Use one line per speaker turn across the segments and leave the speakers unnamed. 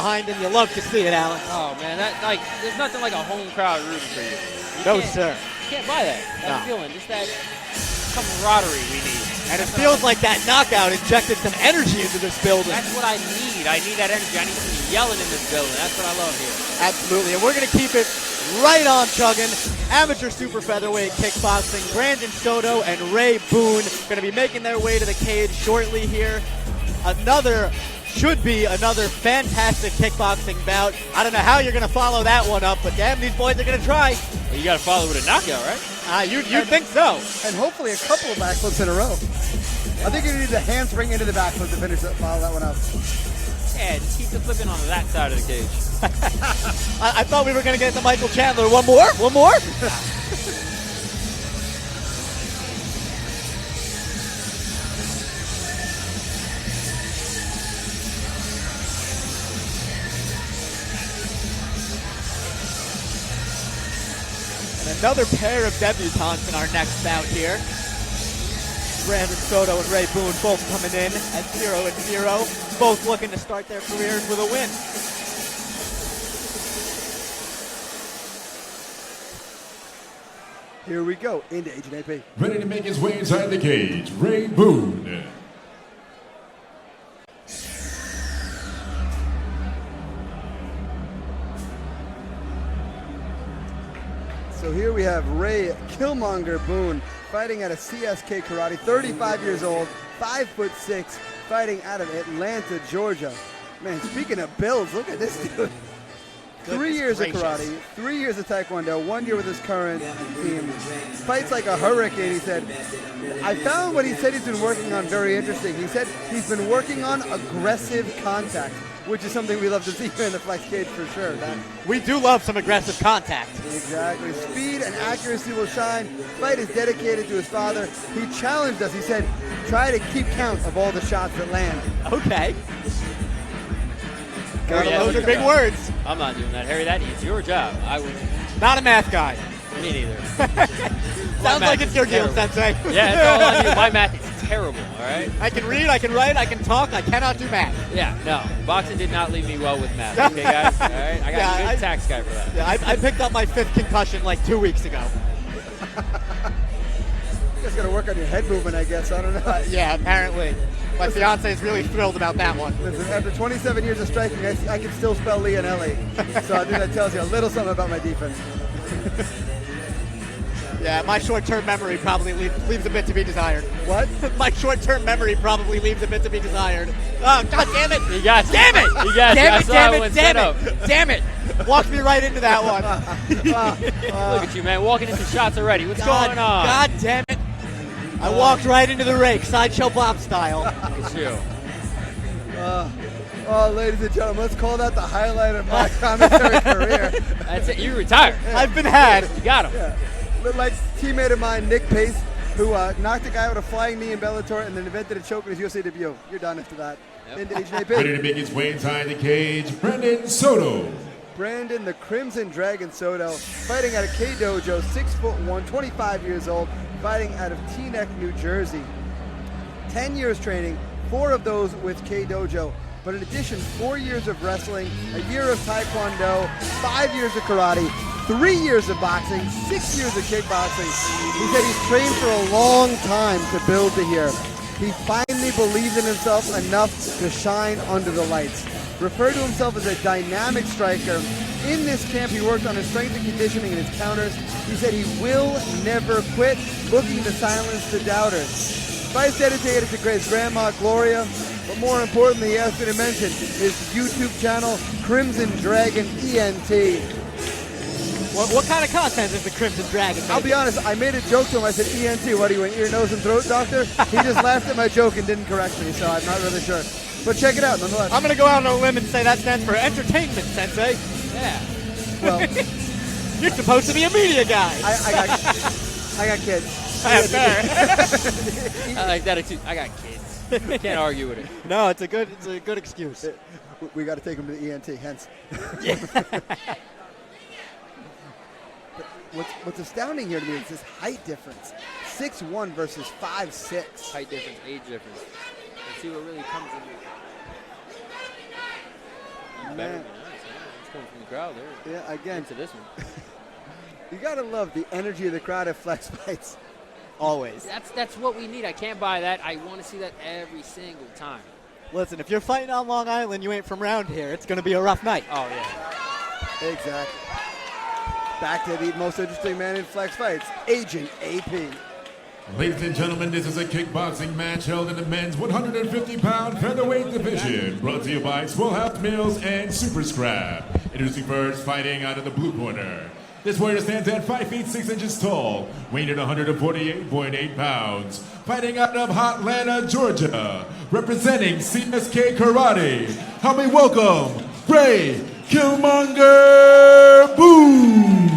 behind him. You love to see it, Alex.
Oh man, there's nothing like a home crowd rooting for you.
No, sir.
You can't buy that feeling, just that camaraderie we need.
And it feels like that knockout injected some energy into this building.
That's what I need. I need that energy. I need some yelling in this building. That's what I love here.
Absolutely, and we're going to keep it right on chugging. Amateur super featherweight kickboxing. Brandon Soto and Ray Boone going to be making their way to the cage shortly here. Should be another fantastic kickboxing bout. I don't know how you're going to follow that one up, but damn, these boys are going to try.
Well, you got to follow with a knockout, right?
You'd think so.
And hopefully a couple of backflips in a row. I think you need the handspring into the backflip to follow that one up.
Yeah, just keep the flipping on that side of the cage.
I thought we were going to get to Michael Chandler. One more? Another pair of debutantes in our next bout here. Brandon Soto and Ray Boone both coming in at 0-0, both looking to start their careers with a win.
Here we go into H&AP.
Ready to make his way inside the cage, Ray Boone.
So here we have Ray Killmonger Boone fighting out of CSK Karate, 35 years old, 5'6", fighting out of Atlanta, Georgia. Man, speaking of builds, look at this dude. 3 years of karate, 3 years of taekwondo, 1 year with his current team. Fights like a hurricane, he said. I found what he said he's been working on very interesting. He said he's been working on aggressive contact, which is something we love to see here in the flex cage for sure.
We do love some aggressive contact.
Exactly. Speed and accuracy will shine. Fight is dedicated to his father. He challenged us. He said, try to keep count of all the shots that land.
Okay. Those are big words.
I'm not doing that, Harry. That is your job. I would.
Not a math guy.
Me neither.
Sounds like it's your deal, Sensei.
Yeah, it's all on you. My math is terrible, all right?
I can read, I can write, I can talk, I cannot do math.
Yeah, no. Boxing did not leave me well with math, okay, guys? All right? I got a good tax guy for that.
Yeah, I picked up my 5th concussion like 2 weeks ago.
You guys got to work on your head movement, I guess. I don't know.
Yeah, apparently. My fiance is really thrilled about that one.
Listen, after 27 years of striking, I can still spell Leonelli. So I think that tells you a little something about my defense.
Yeah, my short-term memory probably leaves a bit to be desired.
What?
My short-term memory probably leaves a bit to be desired. Oh, God damn it!
You got
Damn it!
You got
Damn it! Walked me right into that one.
Look at you, man, walking into shots already. What's going on?
God damn it! I walked right into the rake, Sideshow Bob style.
Look at you.
Oh, ladies and gentlemen, let's call that the highlight of my commentary career.
That's it. You retired.
Yeah. I've been had.
You got him.
Yeah. Like teammate of mine, Nick Pace, who knocked a guy with a flying knee in Bellator and then invented a choke in his UFC debut. You're done after that.
Yep.
Into H&AP.
Ready to make his way inside the cage, Brandon Soto.
Brandon the Crimson Dragon Soto, fighting out of K Dojo, 6'1", 25 years old, fighting out of Teaneck, New Jersey. 10 years training, 4 of those with K Dojo. But in addition, 4 years of wrestling, a year of taekwondo, 5 years of karate, 3 years of boxing, 6 years of kickboxing. He said he's trained for a long time to build to here. He finally believes in himself enough to shine under the lights. Referred to himself as a dynamic striker. In this camp, he worked on his strength and conditioning and his counters. He said he will never quit, looking to silence the doubters. Fight's dedicated to his grandma, Gloria, but more importantly, he asked me to mention his YouTube channel, Crimson Dragon ENT.
What kind of content is the Crimson Dragon?
I'll be honest, I made a joke to him. I said, ENT, what are you, an ear, nose, and throat doctor? He just laughed at my joke and didn't correct me, so I'm not really sure. But check it out, nonetheless.
I'm going to go out on a limb and say that stands for entertainment, Sensei.
Yeah.
Well,
you're supposed to be a media guy.
I got kids.
Fair.
I like that excuse. I got kids. Can't argue with it.
No, it's a good excuse.
We got to take them to the ENT, hence.
Yeah.
What's astounding here to me is this height difference. 6'1" versus 5'6".
Height difference, age difference. Let's see what really comes in. Better
Man.
be nice. Yeah, it's coming from the crowd. They're
Yeah, again,
into this one.
you gotta love the energy of the crowd at flex fights.
Always.
That's what we need. I can't buy that. I want to see that every single time.
Listen, if you're fighting on Long Island, you ain't from around here. It's going to be a rough night.
Oh, yeah.
Exactly. Back to the most interesting man in flex fights, Agent AP.
Ladies and gentlemen, this is a kickboxing match held in the men's 150-pound featherweight division. Brought to you by Swole House Meals and Super Scrap. Introducing first, fighting out of the blue corner. This warrior stands at 5 feet 6 inches tall, weighing at 148.8 pounds. Fighting out of Hotlanta, Georgia. Representing CSK Karate. Help me welcome Ray Killmonger Boone.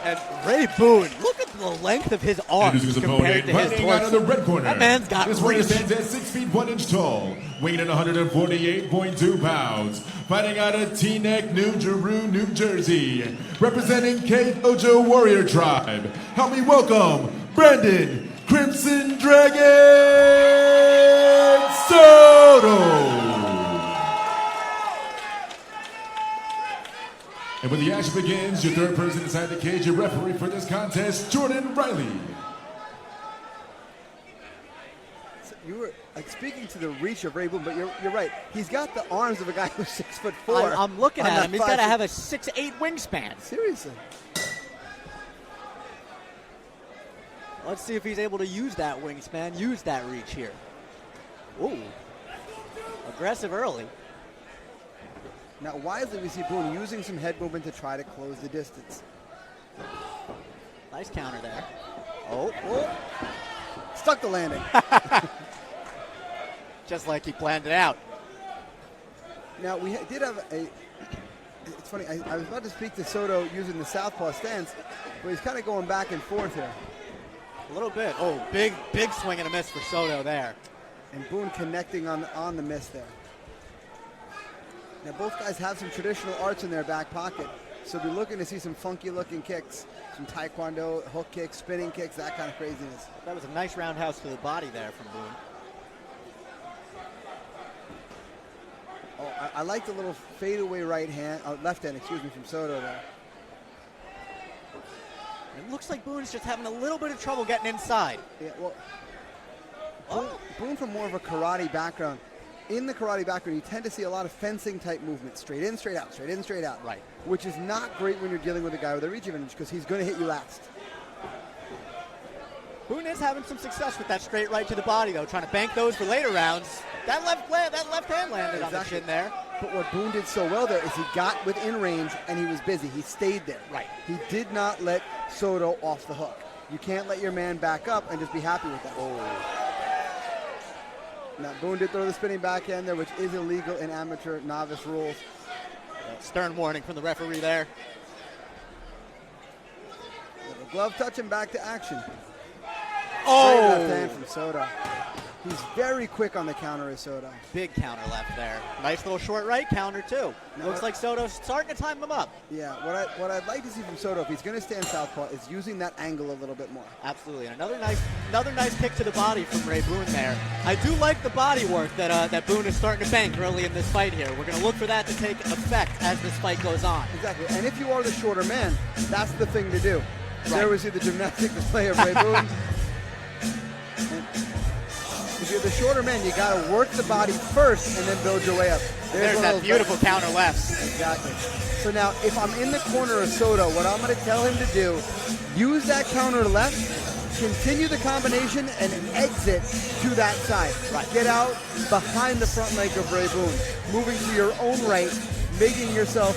And Ray Boone, look at the length of his arms
Introducing his
compared
opponent,
to his
fighting out of the
torso.
red corner.
That man's got
This warrior
reach.
stands at 6 feet 1 inch tall, weighing at 148.2 pounds. Fighting out of Teaneck, New Jersey. Representing K-Dojo Warrior Tribe. Help me welcome Brandon Crimson Dragon Soto. And when the action begins, your third person inside the cage, your referee for this contest, Jordan Riley.
So you were speaking to the reach of Ray Boone, but you're right. He's got the arms of a guy who's 6'4".
I'm looking
on
at
that
him. He's got to
5'6".
have a 6'8" wingspan.
Seriously.
Let's see if he's able to use that wingspan, use that reach here. Ooh. Aggressive early.
Now, wisely, we see Boone using some head movement to try to close the distance.
Nice counter there.
Oh. Stuck the landing.
Just like he planned it out.
Now, we did have it's funny, I was about to speak to Soto using the southpaw stance, but he's kind of going back and forth here.
A little bit. Oh, big swing and a miss for Soto there.
And Boone connecting on the miss there. Now, both guys have some traditional arts in their back pocket, so we're looking to see some funky-looking kicks, some taekwondo, hook kicks, spinning kicks, that kind of craziness.
That was a nice roundhouse to the body there from Boone.
Oh, I like the little fadeaway left hand, excuse me, from Soto there.
It looks like Boone's just having a little bit of trouble getting inside.
Yeah, well, Boone from more of a karate background. In the karate background, you tend to see a lot of fencing-type movements, straight in, straight out, straight in, straight out.
Right.
Which is not great when you're dealing with a guy with a reach advantage because he's going to hit you last.
Boone is having some success with that straight right to the body, though, trying to bank those for later rounds. That left hand landed on the chin there.
But what Boone did so well there is he got within range and he was busy. He stayed there.
Right.
He did not let Soto off the hook. You can't let your man back up and just be happy with that.
Oh.
Now, Boone did throw the spinning backhand there, which is illegal in amateur novice rules.
Stern warning from the referee there.
The glove touch and back to action.
Oh!
Straight left hand from Soto. He's very quick on the counter as Soto.
Big counter left there. Nice little short right counter, too. Looks like Soto's starting to time him up.
Yeah, what I'd like to see from Soto, if he's going to stand southpaw, is using that angle a little bit more.
Absolutely. And another nice kick to the body from Ray Boone there. I do like the body work that Boone is starting to bank early in this fight here. We're going to look for that to take effect as this fight goes on.
Exactly. And if you are the shorter man, that's the thing to do.
Right.
There we see the gymnastic display of Ray Boone. If you're the shorter man, you got to work the body first and then build your way up.
There's that beautiful counter left.
Exactly. So now, if I'm in the corner of Soto, what I'm going to tell him to do, use that counter left, continue the combination, and exit to that side.
Right.
Get out behind the front leg of Ray Boone, moving to your own right, making yourself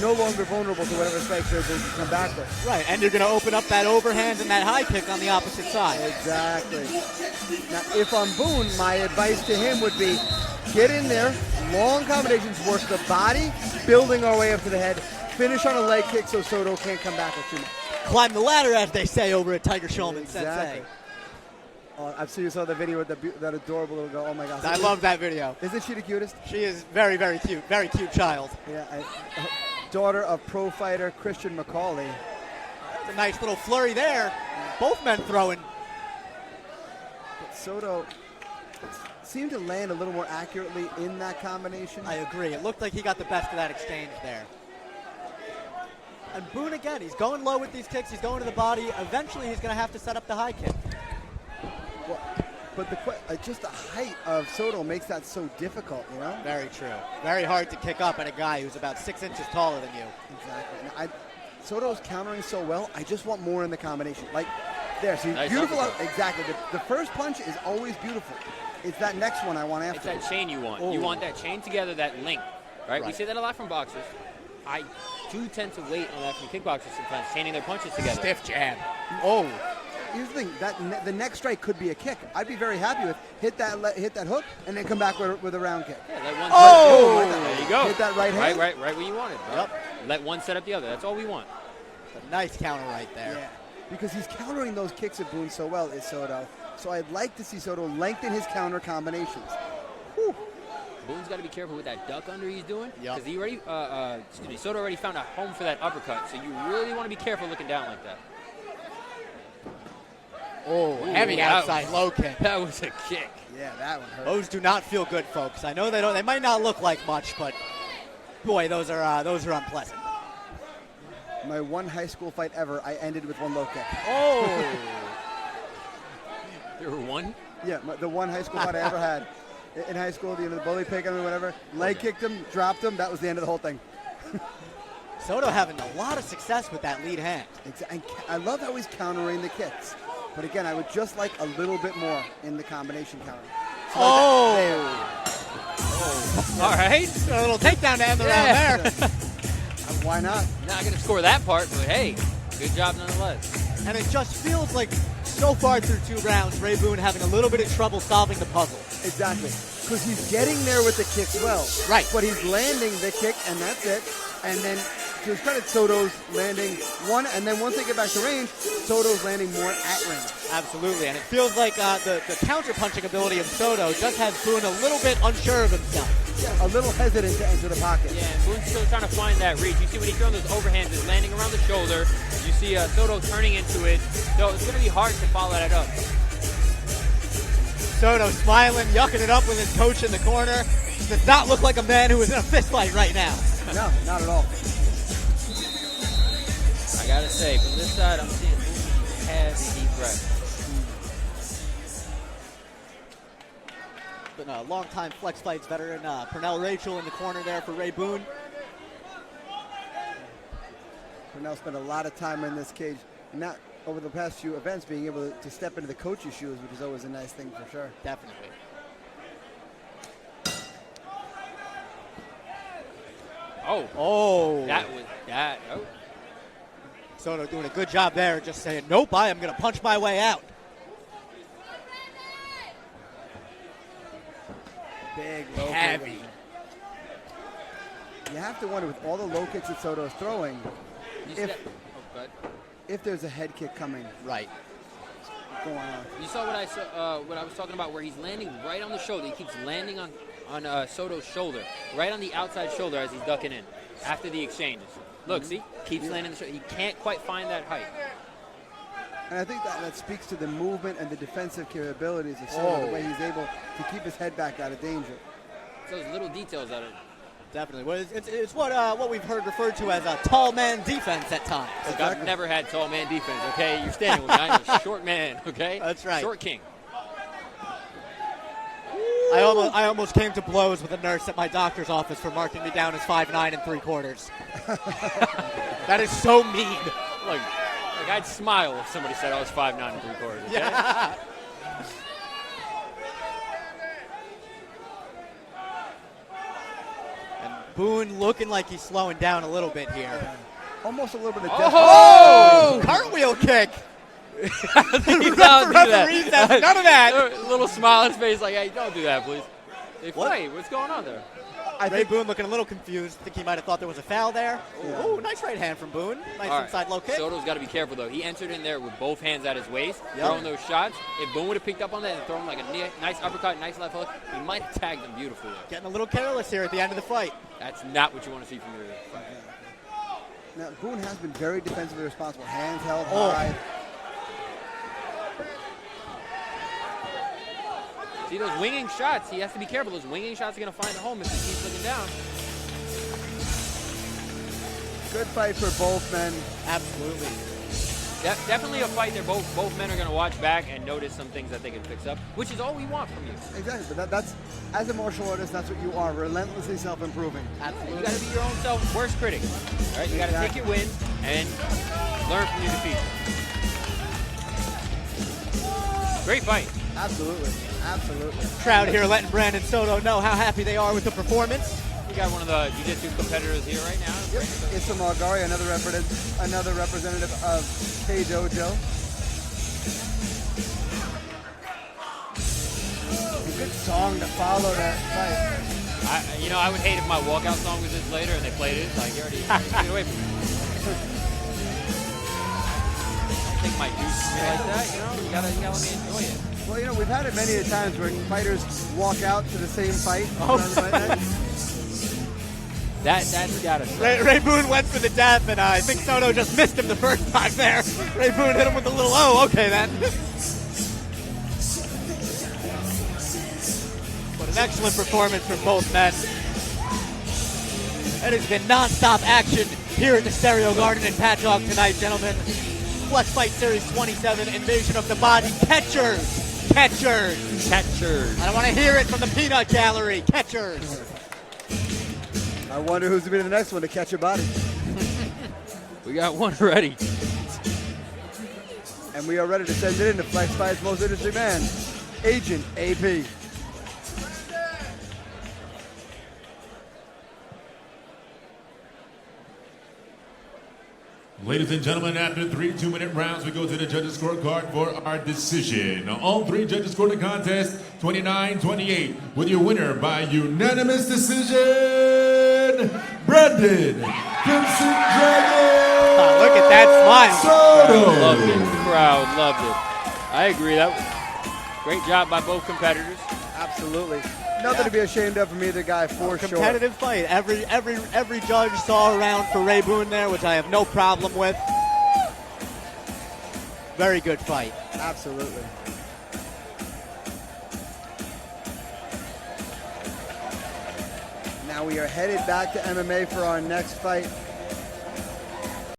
no longer vulnerable to whatever strikes Ray Boone can come back with.
Right, and you're going to open up that overhand and that high kick on the opposite side.
Exactly. Now, if I'm Boone, my advice to him would be get in there, long combinations, work the body, building our way up to the head, finish on a leg kick so Soto can't come back with too much.
Climb the ladder, as they say over at Tiger Schulman Sensei.
Oh, I've seen you saw the video with that adorable little girl. Oh my gosh.
I love that video.
Isn't she the cutest?
She is very, very cute. Very cute child.
Yeah. Daughter of pro fighter Christian McCauley.
That's a nice little flurry there. Both men throwing.
But seemed to land a little more accurately in that combination.
I agree. It looked like he got the best of that exchange there. And Boone, again, he's going low with these kicks. He's going to the body. Eventually, he's going to have to set up the high kick.
Well, but just the height of Soto makes that so difficult, you know?
Very true. Very hard to kick up at a guy who's about 6 inches taller than you.
Exactly. Soto's countering so well, I just want more in the combination. Like, there, see,
nice
beautiful.
uppercut.
Exactly. The first punch is always beautiful. It's that next one I want after.
It's that chain you want.
Oh.
You want that chain together, that link, right? We say that a lot from boxers. I do tend to wait on that from kickboxers sometimes, chaining their punches together.
Stiff jab. Oh.
Here's the thing, the next strike could be a kick. I'd be very happy with hit that hook and then come back with a round kick.
Yeah, let one
Oh!
there you go.
Hit that right hand.
Right where you want it. Yep. Let one set up the other. That's all we want.
A nice counter right there.
Yeah, because he's countering those kicks of Boone so well, is Soto. So I'd like to see Soto lengthen his counter combinations. Whew.
Boone's got to be careful with that duck under he's doing,
Yep.
because he already, Soto already found a home for that uppercut. So you really want to be careful looking down like that.
Oh, heavy outside low kick.
That was a kick.
Yeah, that one hurt.
Those do not feel good, folks. I know they don't. They might not look like much, but boy, those are unpleasant.
My one high school fight ever, I ended with one low kick.
Oh.
There were one?
Yeah, the one high school fight I ever had. In high school, the bully pick on me, whatever. Leg kicked him, dropped him. That was the end of the whole thing.
Soto having a lot of success with that lead hand.
And I love how he's countering the kicks. But again, I would just like a little bit more in the combination counter. So
All right.
A little takedown to end the round there.
Why not?
Not going to score that part, but hey, good job nonetheless.
And it just feels like so far through 2 rounds, Ray Boone having a little bit of trouble solving the puzzle.
Exactly. Because he's getting there with the kicks well.
Right.
But he's landing the kick, and that's it. And then, to his credit, Soto's landing one, and then once they get back to range, Soto's landing more at range.
Absolutely, and it feels like the counter-punching ability of Soto just has Boone a little bit unsure of himself.
Yeah, a little hesitant to enter the pocket.
Yeah, and Boone's still trying to find that reach. You see when he's throwing those overhands, it's landing around the shoulder. You see Soto turning into it. So it's going to be hard to follow that up.
Soto smiling, yucking it up with his coach in the corner. Does not look like a man who is in a fist fight right now.
No, not at all.
I got to say, from this side, I'm seeing Boone has a deep breath.
But a long-time Flex Fights veteran, Pernell Rachel in the corner there for Ray Boone.
Pernell spent a lot of time in this cage, not over the past few events, being able to step into the coach's shoes, which is always a nice thing for sure.
Definitely. Oh.
That was that. Oh.
Soto doing a good job there, just saying, nope, I am going to punch my way out.
Big low
Heavy.
kick. You have to wonder, with all the low kicks that Soto's throwing,
You see that?
if there's a head kick coming.
Right.
Going on.
You saw what I was talking about, where he's landing right on the shoulder. He keeps landing on Soto's shoulder, right on the outside shoulder as he's ducking in after the exchanges. Look, see, keeps landing the shoulder. He can't quite find that height.
And I think that speaks to the movement and the defensive capabilities of Soto, the way he's able to keep his head back out of danger.
It's those little details that are.
Definitely. Well, it's what we've heard referred to as a tall man defense at times.
Look, I've never had tall man defense, okay? You're standing with me. I'm a short man, okay?
That's right.
Short king.
I almost came to blows with a nurse at my doctor's office for marking me down as 5'9" and 3/4. That is so mean.
Look, I'd smile if somebody said I was 5'9" and 3/4. Okay?
Yeah. And Boone looking like he's slowing down a little bit here.
Almost a little bit of
Cartwheel kick.
Referee
says none of that.
A little smile on his face, like, hey, don't do that, please. They fight. What's going on there?
Ray Boone looking a little confused. I think he might have thought there was a foul there.
Yeah.
Oh, nice right hand from Boone. Nice
All right.
inside low kick.
Soto's got to be careful, though. He entered in there with both hands at his waist,
Yep.
throwing those shots. If Boone would have picked up on that and thrown like a nice uppercut, nice left hook, he might have tagged him beautifully.
Getting a little careless here at the end of the fight.
That's not what you want to see from your fight.
Now, Boone has been very defensively responsible. Hands held high.
See those winging shots? He has to be careful. Those winging shots are going to find the home if he keeps looking down.
Good fight for both men.
Absolutely.
Definitely a fight that both men are going to watch back and notice some things that they can fix up, which is all we want from you.
Exactly, but that's as a martial artist, that's what you are, relentlessly self-improving.
Absolutely. You got to be your own worst critic. Right? You got to take your wins and learn from your defeats. Great fight.
Absolutely, absolutely.
Crowd here letting Brandon Soto know how happy they are with the performance.
We got one of the jiu-jitsu competitors here right now.
Yep. Issa Margari, another representative of K Dojo. A good song to follow that fight.
I would hate if my walkout song was this later and they played it. Like, you already get away from me. Take my juice from me like that, you gotta let me enjoy it.
Well, we've had it many a times where fighters walk out to the same fight.
That's gotta suck.
Ray Boone went for the death, and I think Soto just missed him the first time there. Ray Boone hit him with a little, okay then. But an excellent performance from both men. It has been non-stop action here at the Stereo Garden in Patchogue tonight, gentlemen. Flex Fight Series 27, Invasion of the Body. Catchers. I don't want to hear it from the peanut gallery. Catchers.
I wonder who's going to be the next one to catch a body.
We got one ready.
And we are ready to send it in to Flex Fight's most interesting man, Agent AP.
Ladies and gentlemen, after 3 2-minute rounds, we go to the judges' scorecard for our decision. All 3 judges scored the contest 29-28, with your winner by unanimous decision, Brandon Crimson Dragon.
Look at that smile.
Soto.
Loved it. The crowd loved it. I agree. That was great job by both competitors.
Absolutely. Nothing to be ashamed of from either guy, for sure.
Competitive fight. Every judge saw a round for Ray Boone there, which I have no problem with. Very good fight.
Absolutely. Now we are headed back to MMA for our next fight.